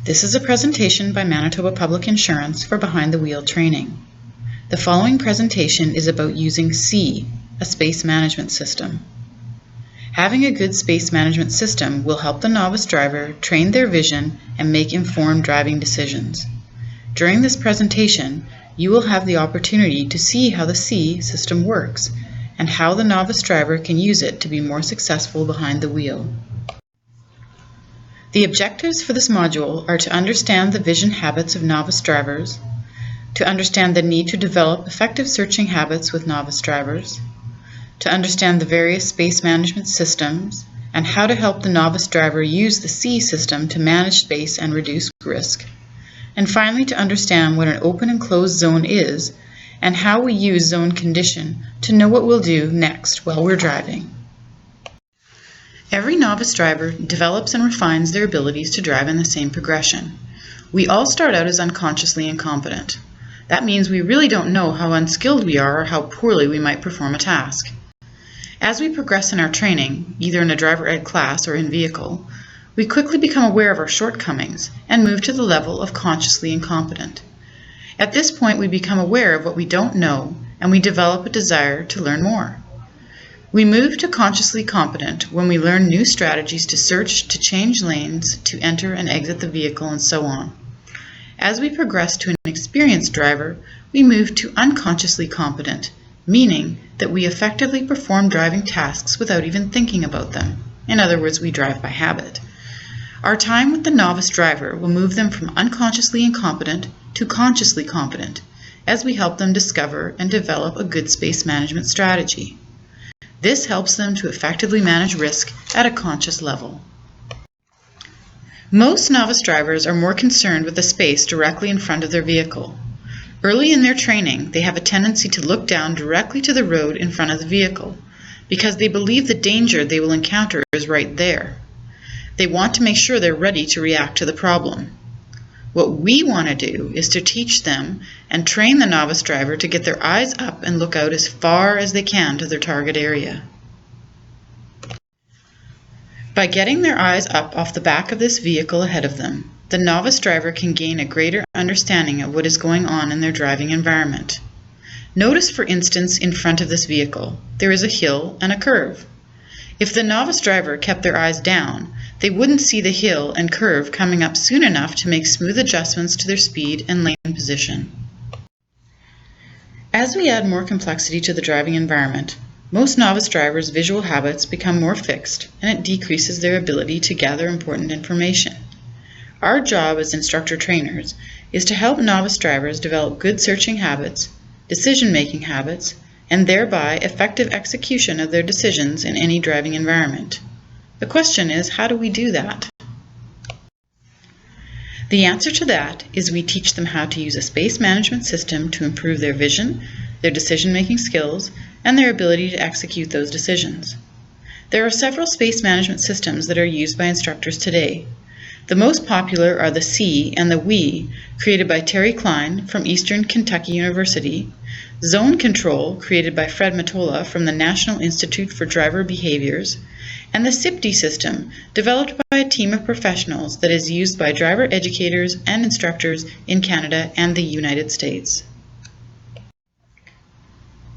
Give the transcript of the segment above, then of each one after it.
This is a presentation by Manitoba Public Insurance for Behind the Wheel training. The following presentation is about using See, a space management system. Having a good space management system will help the novice driver train their vision and make informed driving decisions. During this presentation, you will have the opportunity to see how the See system works and how the novice driver can use it to be more successful behind the wheel. The objectives for this module are to understand the vision habits of novice drivers, to understand the need to develop effective searching habits with novice drivers, to understand the various space management systems, and how to help the novice driver use the See system to manage space and reduce risk, and finally to understand what an open and closed zone is and how we use zone condition to know what we'll do next while we're driving. Every novice driver develops and refines their abilities to drive in the same progression. We all start out as unconsciously incompetent. That means we really don't know how unskilled we are or how poorly we might perform a task. As we progress in our training, either in a driver ed class or in vehicle, we quickly become aware of our shortcomings and move to the level of consciously incompetent. At this point, we become aware of what we don't know and we develop a desire to learn more. We move to consciously competent when we learn new strategies to search, to change lanes, to enter and exit the vehicle, and so on. As we progress to an experienced driver, we move to unconsciously competent, meaning that we effectively perform driving tasks without even thinking about them. In other words, we drive by habit. Our time with the novice driver will move them from unconsciously incompetent to consciously competent as we help them discover and develop a good space management strategy. This helps them to effectively manage risk at a conscious level. Most novice drivers are more concerned with the space directly in front of their vehicle. Early in their training, they have a tendency to look down directly to the road in front of the vehicle because they believe the danger they will encounter is right there. They want to make sure they're ready to react to the problem. What we want to do is to teach them and train the novice driver to get their eyes up and look out as far as they can to their target area. By getting their eyes up off the back of this vehicle ahead of them, the novice driver can gain a greater understanding of what is going on in their driving environment. Notice, for instance, in front of this vehicle, there is a hill and a curve. If the novice driver kept their eyes down, they wouldn't see the hill and curve coming up soon enough to make smooth adjustments to their speed and lane position. As we add more complexity to the driving environment, most novice drivers' visual habits become more fixed, and it decreases their ability to gather important information. Our job as instructor trainers is to help novice drivers develop good searching habits, decision-making habits, and thereby effective execution of their decisions in any driving environment. The question is, how do we do that? The answer to that is we teach them how to use a space management system to improve their vision, their decision-making skills, and their ability to execute those decisions. There are several space management systems that are used by instructors today. The most popular are the See and the We, created by Terry Klein from Eastern Kentucky University, Zone Control, created by Fred Matola from the National Institute for Driver Behaviors, and the Btw system, developed by a team of professionals that is used by driver educators and instructors in Canada and the United States.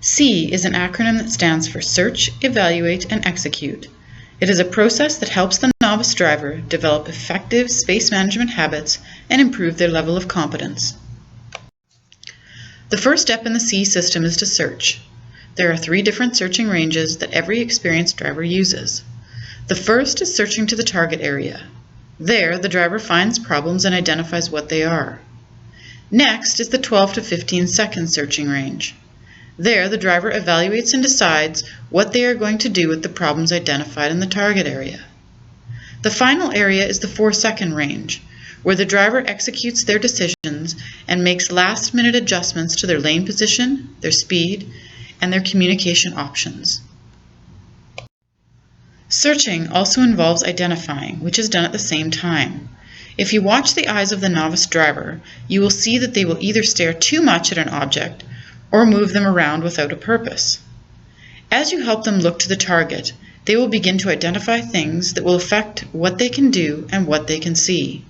See is an acronym that stands for Search, Evaluate, and Execute. It is a process that helps the novice driver develop effective space management habits and improve their level of competence. The first step in the See system is to search. There are 3 different searching ranges that every experienced driver uses. The first is searching to the target area. There, the driver finds problems and identifies what they are. Next is the 12 to 15 second searching range. There, the driver evaluates and decides what they are going to do with the problems identified in the target area. The final area is the 4-second range, where the driver executes their decisions and makes last-minute adjustments to their lane position, their speed, and their communication options. Searching also involves identifying, which is done at the same time. If you watch the eyes of the novice driver, you will see that they will either stare too much at an object or move them around without a purpose. As you help them look to the target, they will begin to identify things that will affect what they can do and what they can see.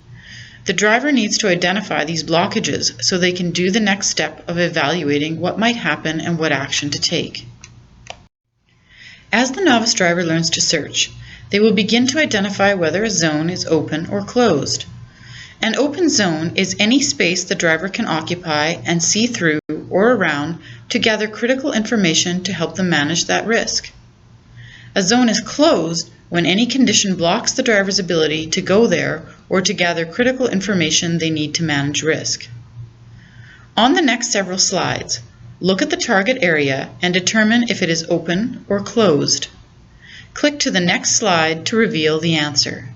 The driver needs to identify these blockages so they can do the next step of evaluating what might happen and what action to take. As the novice driver learns to search, they will begin to identify whether a zone is open or closed. An open zone is any space the driver can occupy and see through or around to gather critical information to help them manage that risk. A zone is closed when any condition blocks the driver's ability to go there or to gather critical information they need to manage risk. On the next several slides, look at the target area and determine if it is open or closed. Click to the next slide to reveal the answer.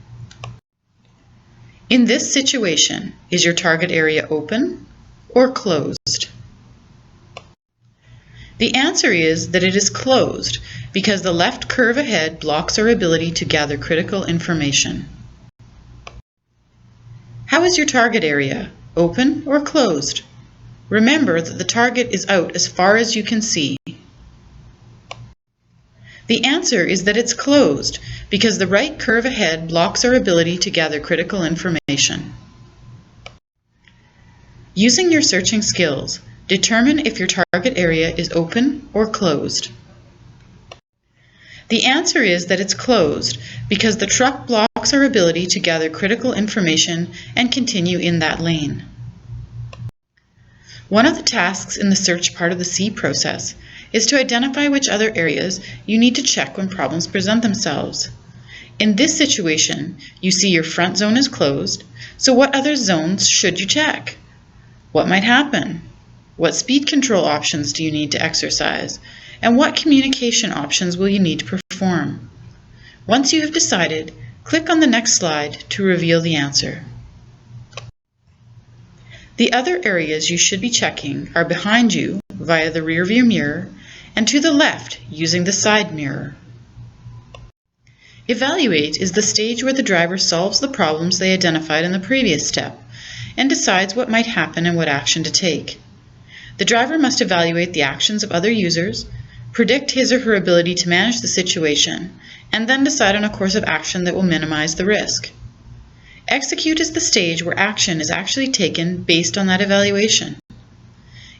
In this situation, is your target area open or closed? The answer is that it is closed because the left curve ahead blocks our ability to gather critical information. How is your target area, open or closed? Remember that the target is out as far as you can see. The answer is that it's closed because the right curve ahead blocks our ability to gather critical information. Using your searching skills, determine if your target area is open or closed. The answer is that it's closed because the truck blocks our ability to gather critical information and continue in that lane. One of the tasks in the search part of the See process is to identify which other areas you need to check when problems present themselves. In this situation, you see your front zone is closed, so what other zones should you check? What might happen? What speed control options do you need to exercise? And what communication options will you need to perform? Once you have decided, click on the next slide to reveal the answer. The other areas you should be checking are behind you via the rearview mirror and to the left using the side mirror. Evaluate is the stage where the driver solves the problems they identified in the previous step and decides what might happen and what action to take. The driver must evaluate the actions of other users, predict his or her ability to manage the situation, and then decide on a course of action that will minimize the risk. Execute is the stage where action is actually taken based on that evaluation.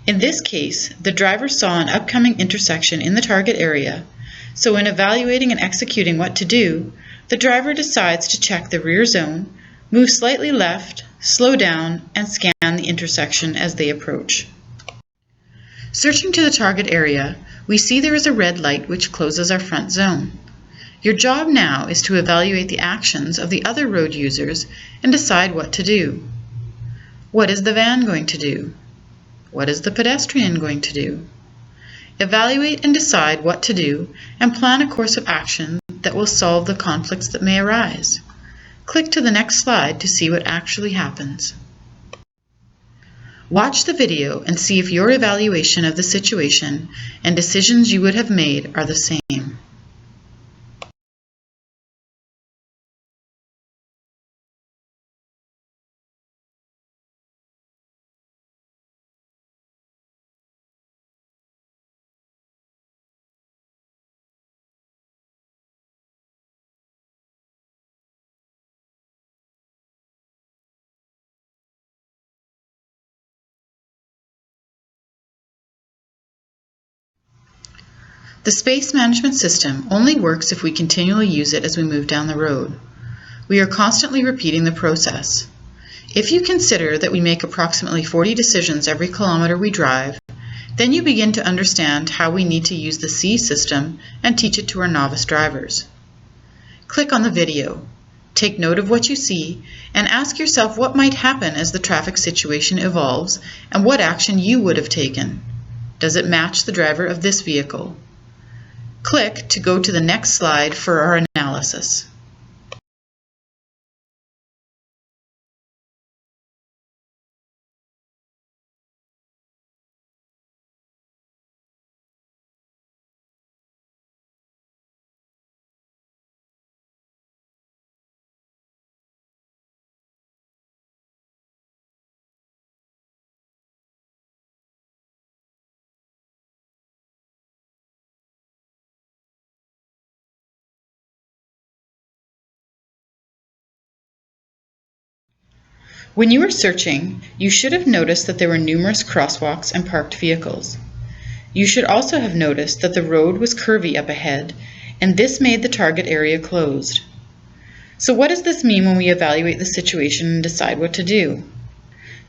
In this case, the driver saw an upcoming intersection in the target area, so in evaluating and executing what to do, the driver decides to check the rear zone, move slightly left, slow down, and scan the intersection as they approach. Searching to the target area, we see there is a red light which closes our front zone. Your job now is to evaluate the actions of the other road users and decide what to do. What is the van going to do? What is the pedestrian going to do? Evaluate and decide what to do and plan a course of action that will solve the conflicts that may arise. Click to the next slide to see what actually happens. Watch the video and see if your evaluation of the situation and decisions you would have made are the same. The space management system only works if we continually use it as we move down the road. We are constantly repeating the process. If you consider that we make approximately 40 decisions every kilometer we drive, then you begin to understand how we need to use the See system and teach it to our novice drivers. Click on the video, take note of what you see, and ask yourself what might happen as the traffic situation evolves and what action you would have taken. Does it match the driver of this vehicle? Click to go to the next slide for our analysis. When you were searching, you should have noticed that there were numerous crosswalks and parked vehicles. You should also have noticed that the road was curvy up ahead, and this made the target area closed. So what does this mean when we evaluate the situation and decide what to do?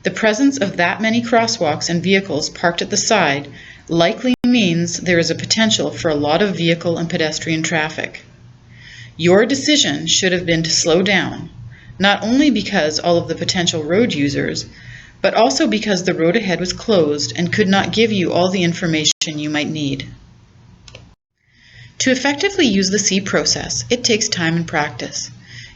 The presence of that many crosswalks and vehicles parked at the side likely means there is a potential for a lot of vehicle and pedestrian traffic. Your decision should have been to slow down, not only because all of the potential road users, but also because the road ahead was closed and could not give you all the information you might need. To effectively use the See process, it takes time and practice.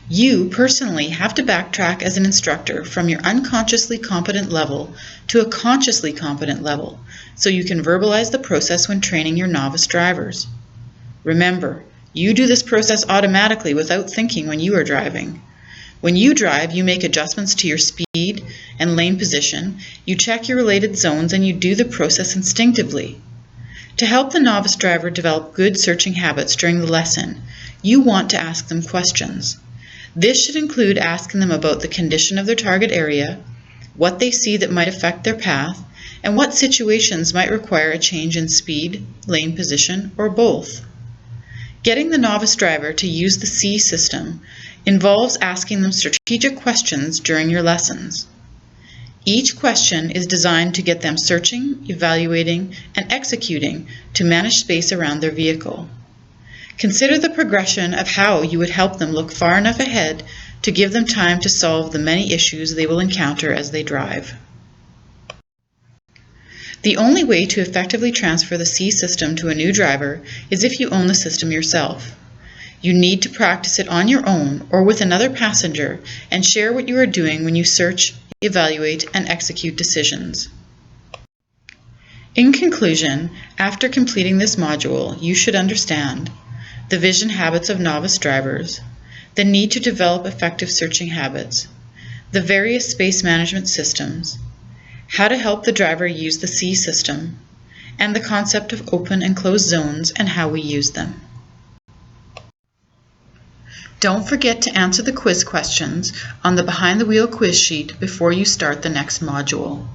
You personally have to backtrack as an instructor from your unconsciously competent level to a consciously competent level, so you can verbalize the process when training your novice drivers. Remember, you do this process automatically without thinking when you are driving. When you drive, you make adjustments to your speed and lane position, you check your related zones, and you do the process instinctively. To help the novice driver develop good searching habits during the lesson, you want to ask them questions. This should include asking them about the condition of their target area, what they see that might affect their path, and what situations might require a change in speed, lane position, or both. Getting the novice driver to use the See system involves asking them strategic questions during your lessons. Each question is designed to get them searching, evaluating, and executing to manage space around their vehicle. Consider the progression of how you would help them look far enough ahead to give them time to solve the many issues they will encounter as they drive. The only way to effectively transfer the See system to a new driver is if you own the system yourself. You need to practice it on your own or with another passenger and share what you are doing when you search, evaluate, and execute decisions. In conclusion, after completing this module, you should understand the vision habits of novice drivers, the need to develop effective searching habits, the various space management systems, how to help the driver use the See system, and the concept of open and closed zones and how we use them. Don't forget to answer the quiz questions on the Behind the Wheel quiz sheet before you start the next module.